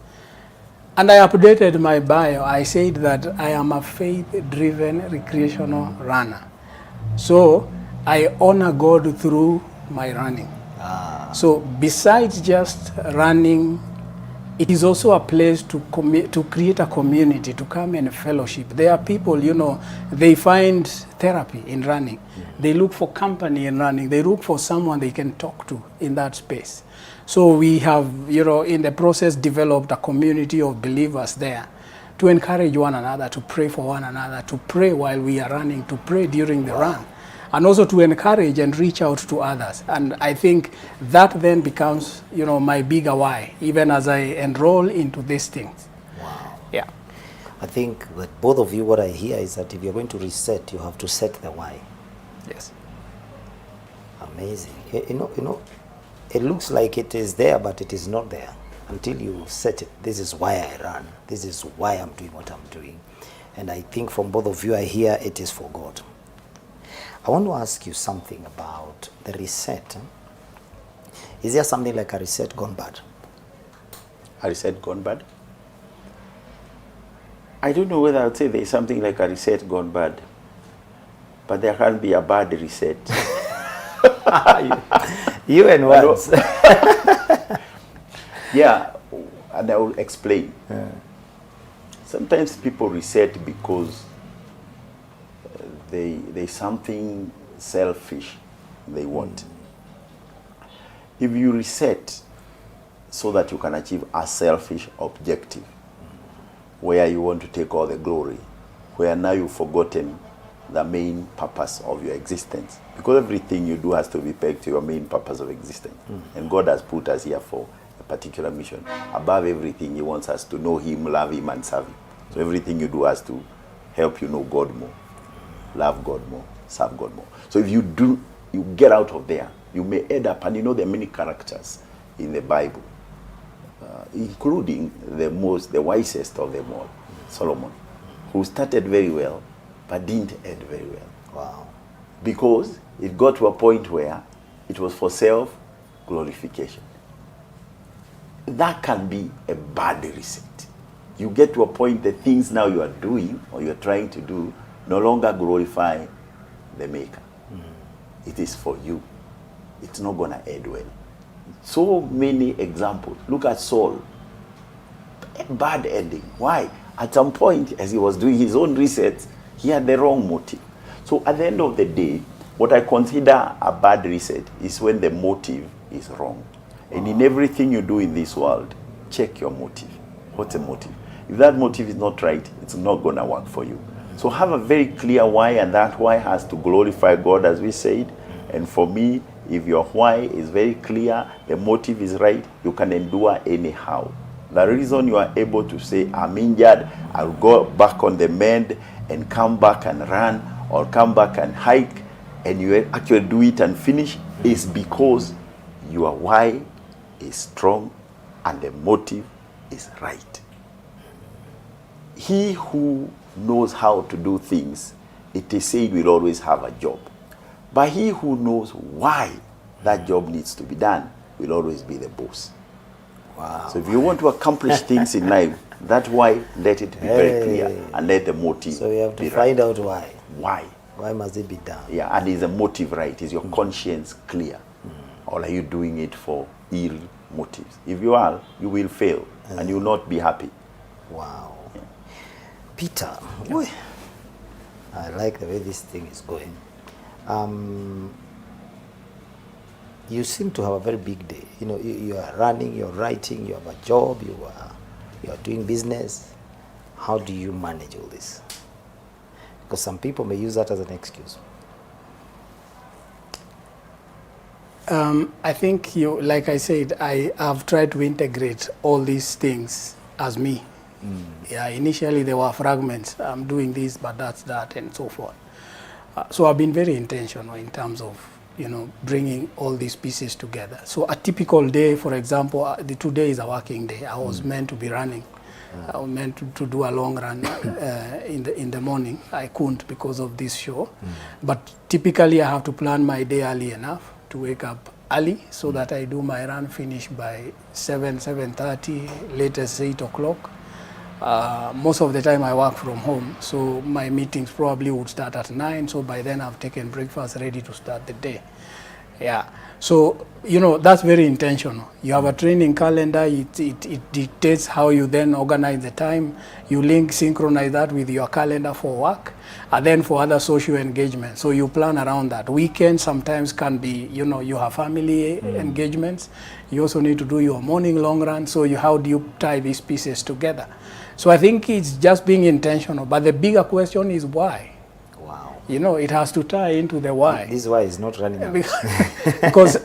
And I updated my bio. I said that I am a faith-driven recreational runner. So I honor God through my running. So besides just running, it is also a place to create a community, to come and fellowship. There are people, you know, they find therapy in running. They look for company in running. They look for someone they can talk to in that space. So we have, you know, in the process developed a community of believers there to encourage one another, to pray for one another, to pray while we are running, to pray during the run, and also to encourage and reach out to others. And I think that then becomes, you know, my bigger why, even as I enroll into these things. Wow. Yeah. I think that both of you, what I hear is that if you're going to reset, you have to set the why. Yes. Amazing. You know, it looks like it is there, but it is not there until you set it. This is why I run. This is why I'm doing what I'm doing. And I think from both of you, I hear it is for God. I want to ask you something about the reset. Is there something like a reset gone bad? A reset gone bad? I don't know whether I would say there's something like a reset gone bad, but there can be a bad reset. You and words. Yeah, and I will explain. Sometimes people reset because there's something selfish they want. If you reset so that you can achieve a selfish objective, where you want to take all the glory, where now you've forgotten the main purpose of your existence, because everything you do has to be pegged to your main purpose of existence. And God has put us here for a particular mission. Above everything, he wants us to know him, love him, and serve him. So everything you do has to help you know God more, love God more, serve God more. So if you get out of there, you may end up, and you know there are many characters in the Bible, including the wisest of them all, Solomon, who started very well, but didn't end very well. Wow. Because it got to a point where it was for self-glorification. That can be a bad reset. You get to a point that things now you are doing or you are trying to do no longer glorify the Maker. It is for you. It's not going to end well. So many examples. Look at Saul. A bad ending. Why? At some point, as he was doing his own research, he had the wrong motive. So at the end of the day, what I consider a bad reset is when the motive is wrong. And in everything you do in this world, check your motive. What's the motive? If that motive is not right, it's not going to work for you. So have a very clear why, and that why has to glorify God, as we said. And for me, if your why is very clear, the motive is right, you can endure anyhow. The reason you are able to say, I'm injured, I'll go back on the mend and come back and run, or come back and hike, and you actually do it and finish, is because your why is strong and the motive is right. He who knows how to do things, it is said, will always have a job. But he who knows why that job needs to be done will always be the boss. Wow. So if you want to accomplish things in life, that's why let it be very clear and let the motive So you have to be find right. out why. Why? Why must it be done? Yeah, and is the motive right? Is your conscience clear? Or are you doing it for ill motives? If you are, you will fail and you will not be happy. Wow. Peter, boy, I like the way this thing is going. You seem to have a very big day. You know, you are running, you're writing, you have a job, you are doing business. How do you manage all this? Because some people may use that as an excuse. I think like I said, I have tried to integrate all these things as me. Yeah, initially there were fragments. I'm doing this, but that's that, and so forth. So I've been very intentional in terms of, bringing all these pieces together. So a typical day, for example, today is a working day. I was meant to be running. I was meant to do a long run in the morning. I couldn't because of this show. But typically I have to plan my day early enough to wake up early so that I do my run finish by 7:30, latest 8 o'clock. Most of the time I work from home, so my meetings probably would start at 9, so by then I've taken breakfast ready to start the day. Yeah, so that's very intentional. You have a training calendar, it dictates how you then organize the time. You synchronize that with your calendar for work and then for other social engagement. So you plan around that. Weekends sometimes can be, you have family engagements. You also need to do your morning long run. So how do you tie these pieces together? So I think it's just being intentional. But the bigger question is why? Wow. It has to tie into the why. This why is not running out. Because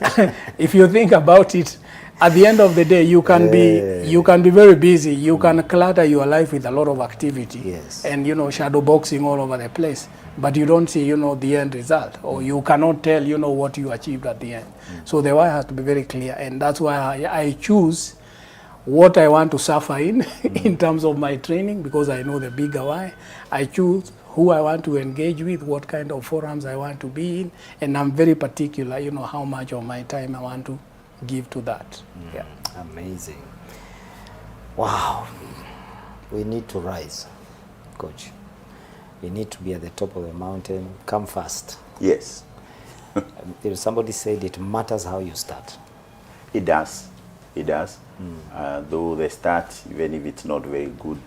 if you think about it, at the end of the day, you can be very busy. You can clutter your life with a lot of activity. Yes. And shadow boxing all over the place. But you don't see, the end result, or you cannot tell, what you achieved at the end. So the why has to be very clear, and that's why I choose what I want to suffer in terms of my training, because I know the bigger why. I choose who I want to engage with, what kind of forums I want to be in, and I'm very particular, how much of my time I want to give to that. Yeah. Amazing. Wow. We need to rise. Coach. You need to be at the top of the mountain. Come fast. Yes, Somebody said it matters how you start. it does. It does. Though the start, even if it's not very good,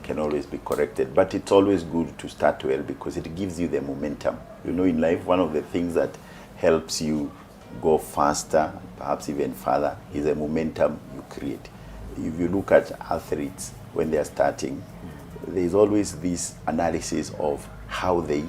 can always be corrected. But it's always good to start well because it gives you the momentum. You know, in life, one of the things that helps you go faster, perhaps even further, is the momentum you create. If you look at athletes when they are starting, there's always this analysis of how they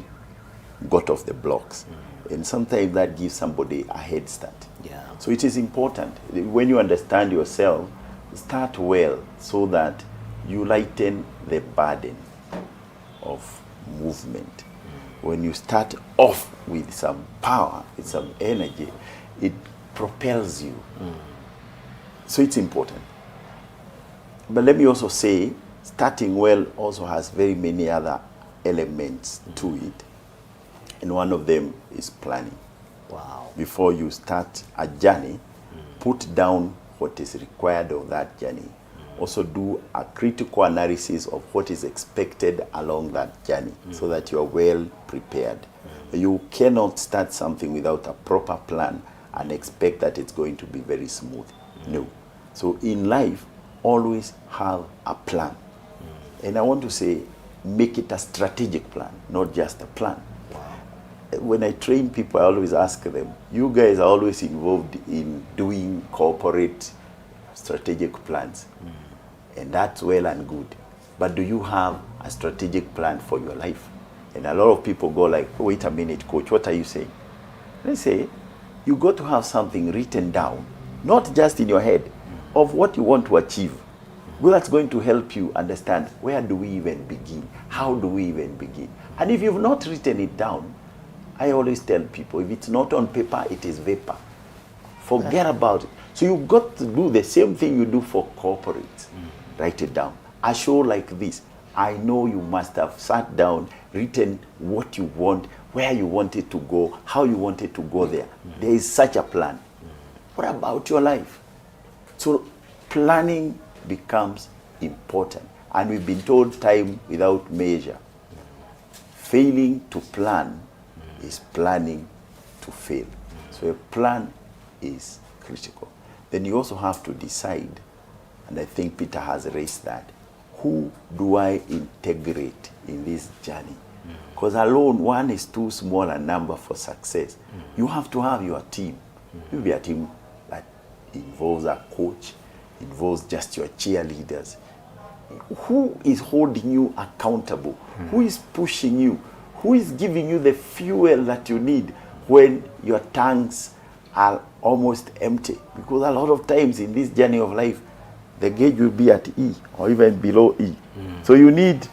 got off the blocks. And sometimes that gives somebody a head start. Yeah. So it is important. When you understand yourself, start well so that you lighten the burden of movement. When you start off with some power, with some energy, it propels you. So it's important. But let me also say, starting well also has very many other elements to it. And one of them is planning. Wow. Before you start a journey, put down what is required of that journey. Also do a critical analysis of what is expected along that journey so that you are well prepared. You cannot start something without a proper plan and expect that it's going to be very smooth. No. So in life, always have a plan. And I want to say, make it a strategic plan, not just a plan. When I train people, I always ask them, you guys are always involved in doing corporate strategic plans. And that's well and good. But do you have a strategic plan for your life? And a lot of people go like, oh, wait a minute, coach, what are you saying? I say, you got to have something written down, not just in your head, of what you want to achieve. Well, that's going to help you understand, where do we even begin? How do we even begin? And if you've not written it down, I always tell people, if it's not on paper, it is vapor. Forget about it. So you've got to do the same thing you do for corporates. Write it down. A show like this, I know you must have sat down, written what you want, where you want it to go, how you want it to go there. There is such a plan. What about your life? So planning becomes important. And we've been told time without measure. Failing to plan is planning to fail. So a plan is critical. Then you also have to decide, and I think Peter has raised that, who do I integrate in this journey? Because alone, one is too small a number for success. You have to have your team. You'll be a team that involves a coach, involves just your cheerleaders. Who is holding you accountable? Who is pushing you? Who is giving you the fuel that you need when your tanks are almost empty? Because a lot of times in this journey of life, the gauge will be at E or even below E. So you need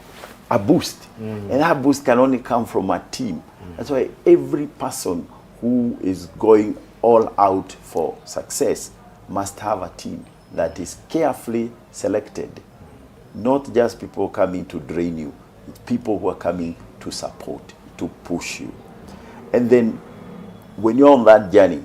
a boost. And that boost can only come from a team. That's why every person who is going all out for success must have a team that is carefully selected. Not just people coming to drain you. It's people who are coming to support, to push you. And then when you're on that journey,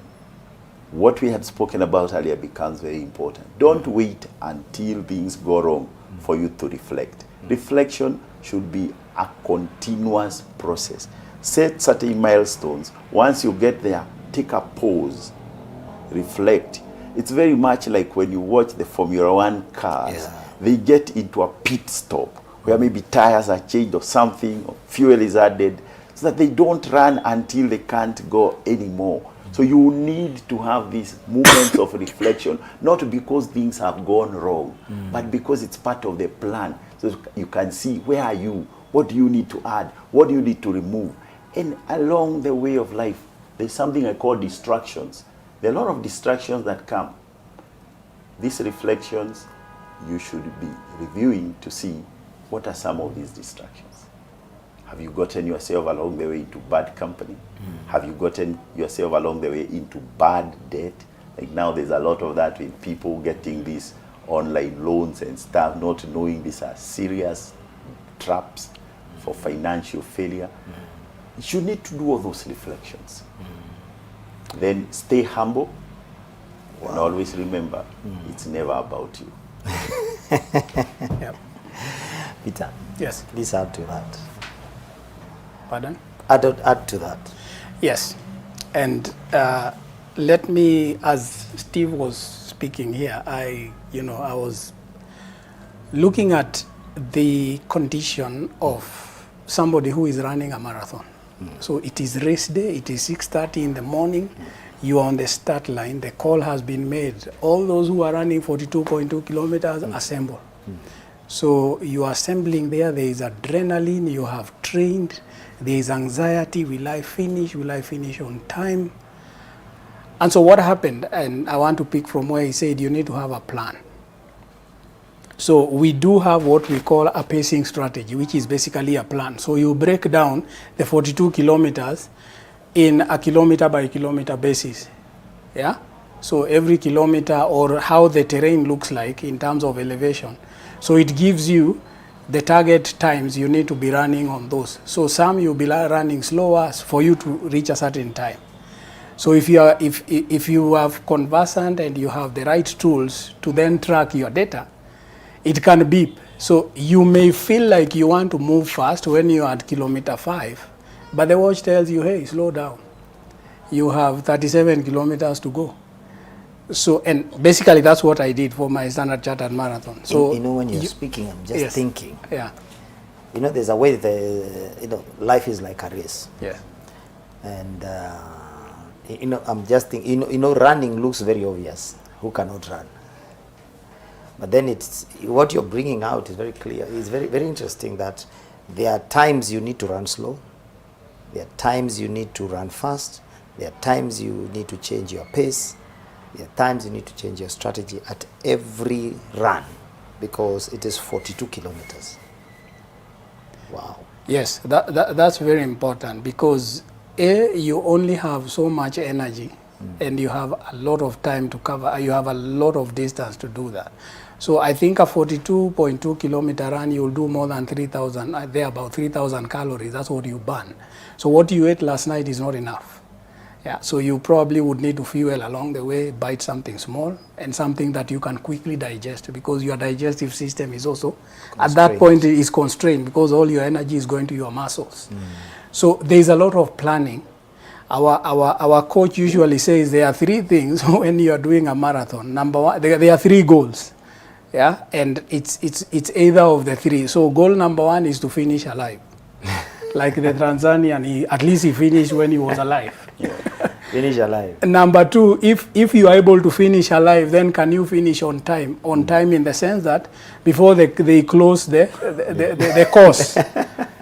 what we had spoken about earlier becomes very important. Don't wait until things go wrong for you to reflect. Reflection should be a continuous process. Set certain milestones. Once you get there, take a pause, reflect. It's very much like when you watch the Formula One cars. They get into a pit stop where maybe tires are changed or something, or fuel is added, so that they don't run until they can't go anymore. So you need to have these moments of reflection, not because things have gone wrong, but because it's part of the plan. So you can see, where are you? What do you need to add? What do you need to remove? And along the way of life, there's something I call distractions. There are a lot of distractions that come. These reflections, you should be reviewing to see, what are some of these distractions? Have you gotten yourself along the way into bad company? Have you gotten yourself along the way into bad debt? Like now there's a lot of that with people getting these online loans and stuff, not knowing these are serious traps for financial failure. You need to do all those reflections. Then stay humble and always remember, it's never about you. Yep. Peter, Yes. please add to that. Pardon? Add to that. Yes. And let me, as Steve was speaking here, I was looking at the condition of somebody who is running a marathon. So it is race day, it is 6:30 in the morning, you are on the start line, the call has been made. All those who are running 42.2 kilometers assemble. So you are assembling there is adrenaline, you have trained, there is anxiety, will I finish on time? And so what happened, and I want to pick from where he said you need to have a plan. So we do have what we call a pacing strategy, which is basically a plan. So you break down the 42 kilometers in a kilometer by kilometer basis. Yeah? So every kilometer, or how the terrain looks like in terms of elevation. So it gives you the target times you need to be running on those. So some you'll be running slower for you to reach a certain time. So if you have conversant and you have the right tools to then track your data, it can beep. So you may feel like you want to move fast when you're at kilometer 5, but the watch tells you, hey, slow down. You have 37 kilometers to go. So, and basically that's what I did for my Standard Chartered Marathon. So when you're speaking, I'm just thinking. Yeah. There's a way life is like a race. Yeah. And I'm just thinking, running looks very obvious. Who cannot run? But then it's what you're bringing out is very clear. It's very, very interesting that there are times you need to run slow. There are times you need to run fast. There are times you need to change your pace. There are times you need to change your strategy at every run, because it is 42 kilometers. Wow. Yes, that's very important, because you only have so much energy and you have a lot of time to cover. You have a lot of distance to do that. So I think a 42.2 kilometer run, you'll do more than 3,000, about 3,000 calories. That's what you burn. So what you ate last night is not enough. Yeah, so you probably would need to fuel along the way, bite something small and something that you can quickly digest, because your digestive system is also, at that point, is constrained because all your energy is going to your muscles. So there's a lot of planning. Our coach usually says there are 3 things when you are doing a marathon. Number one, there are 3 goals. Yeah, and it's either of the 3. So goal number 1 is to finish alive. Like the Tanzanian, at least he finished when he was alive. Finish alive. Number 2, if you are able to finish alive, then can you finish on time? On time in the sense that before they close the course.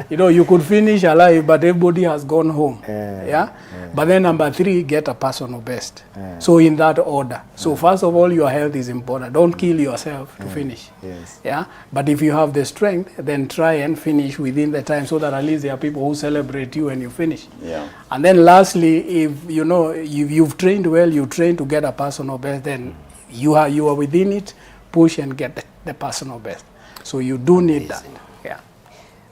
You could finish alive, but everybody has gone home. But then number 3, get a personal best. So in that order. So first of all, your health is important. Don't kill yourself to finish. Yes. Yeah. But if you have the strength, then try and finish within the time, so that at least there are people who celebrate you when you finish. Yeah. And then lastly, if you've trained well, you train to get a personal best, then you are within it, push and get the personal best. So you do need that. Yeah.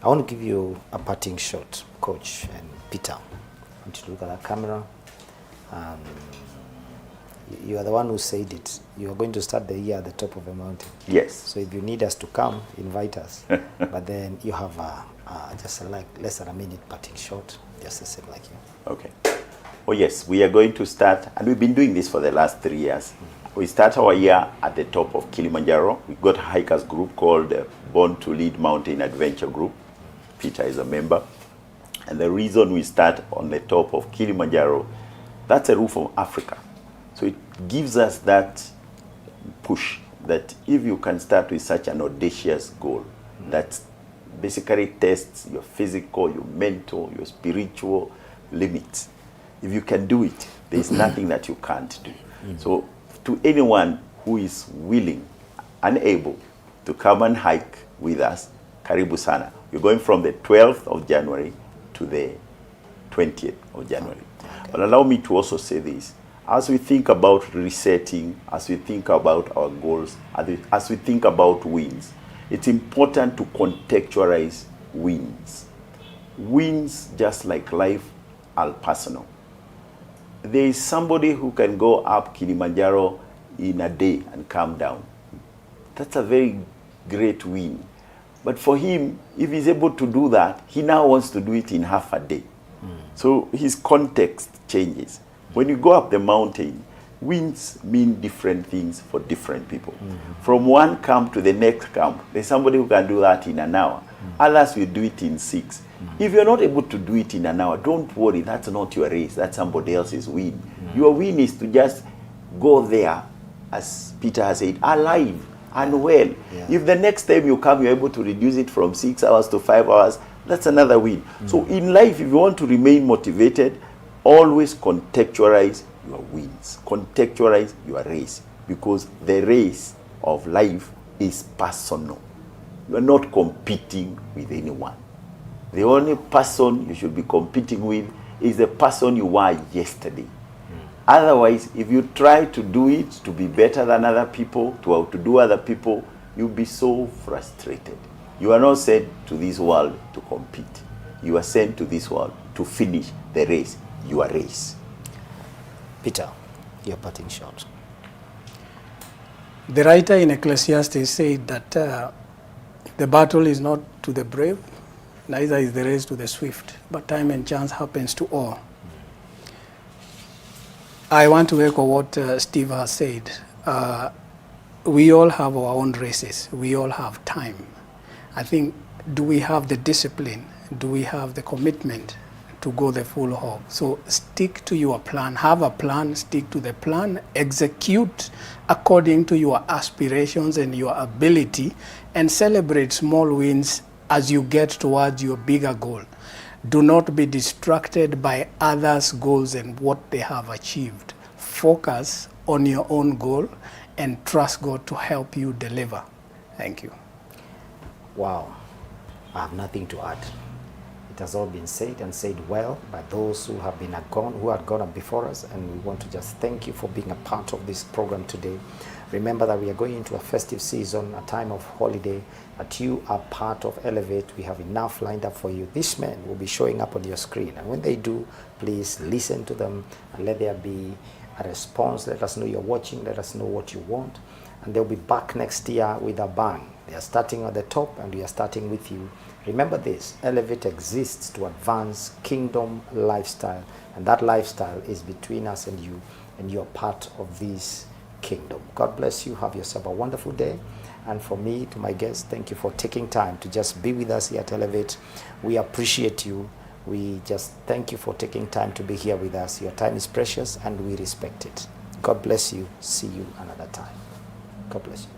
I want to give you a parting shot, Coach and Peter. I want you to look at the camera. You are the one who said it. You are going to start the year at the top of a mountain. Yes. So if you need us to come, invite us. But then you have just less than a minute parting shot, just the same like you. Okay. Oh yes, we are going to start, and we've been doing this for the last 3 years. We start our year at the top of Kilimanjaro. We've got a hikers group called Born to Lead Mountain Adventure Group. Peter is a member. And the reason we start on the top of Kilimanjaro, that's a roof of Africa. So it gives us that push that if you can start with such an audacious goal, that basically tests your physical, your mental, your spiritual limits. If you can do it, there's nothing that you can't do. So to anyone who is willing and able to come and hike with us, karibu sana. We're going from the 12th of January to the 20th of January. Okay. But allow me to also say this. As we think about resetting, as we think about our goals, as we think about wins, it's important to contextualize wins. Wins, just like life, are personal. There is somebody who can go up Kilimanjaro in a day and come down. That's a very great win. But for him, if he's able to do that, he now wants to do it in half a day. So his context changes. When you go up the mountain, winds mean different things for different people. From one camp to the next camp, there's somebody who can do that in an hour. Others will do it in 6. If you're not able to do it in an hour, don't worry, that's not your race, that's somebody else's win. Your win is to just go there, as Peter has said, alive and well. If the next time you come, you're able to reduce it from 6 hours to 5 hours, that's another win. So in life, if you want to remain motivated, always contextualize your wins. Contextualize your race, because the race of life is personal. You are not competing with anyone. The only person you should be competing with is the person you were yesterday. Otherwise, if you try to do it to be better than other people, to outdo other people, you'll be so frustrated. You are not sent to this world to compete. You are sent to this world to finish the race, your race. Peter, your parting shot. The writer in Ecclesiastes said that the battle is not to the brave, neither is the race to the swift, but time and chance happens to all. I want to echo what Steve has said. We all have our own races. We all have time. I think, do we have the discipline? Do we have the commitment to go the full hog? So stick to your plan. Have a plan, stick to the plan, execute according to your aspirations and your ability, and celebrate small wins as you get towards your bigger goal. Do not be distracted by others' goals and what they have achieved. Focus on your own goal and trust God to help you deliver. Thank you. Wow, I have nothing to add. It has all been said and said well by those who have been who had gone up before us, and we want to just thank you for being a part of this program today. Remember that we are going into a festive season, a time of holiday, that you are part of Elevate. We have enough lined up for you. These men will be showing up on your screen, and when they do, please listen to them and let there be a response. Let us know you're watching, let us know what you want, and they'll be back next year with a bang. They are starting at the top, and we are starting with you. Remember this, Elevate exists to advance kingdom lifestyle, and that lifestyle is between us and you, and you're part of this kingdom. God bless you. Have yourself a wonderful day. And for me, to my guests, thank you for taking time to just be with us here at Elevate. We appreciate you. We just thank you for taking time to be here with us. Your time is precious, and we respect it. God bless you. See you another time. God bless you.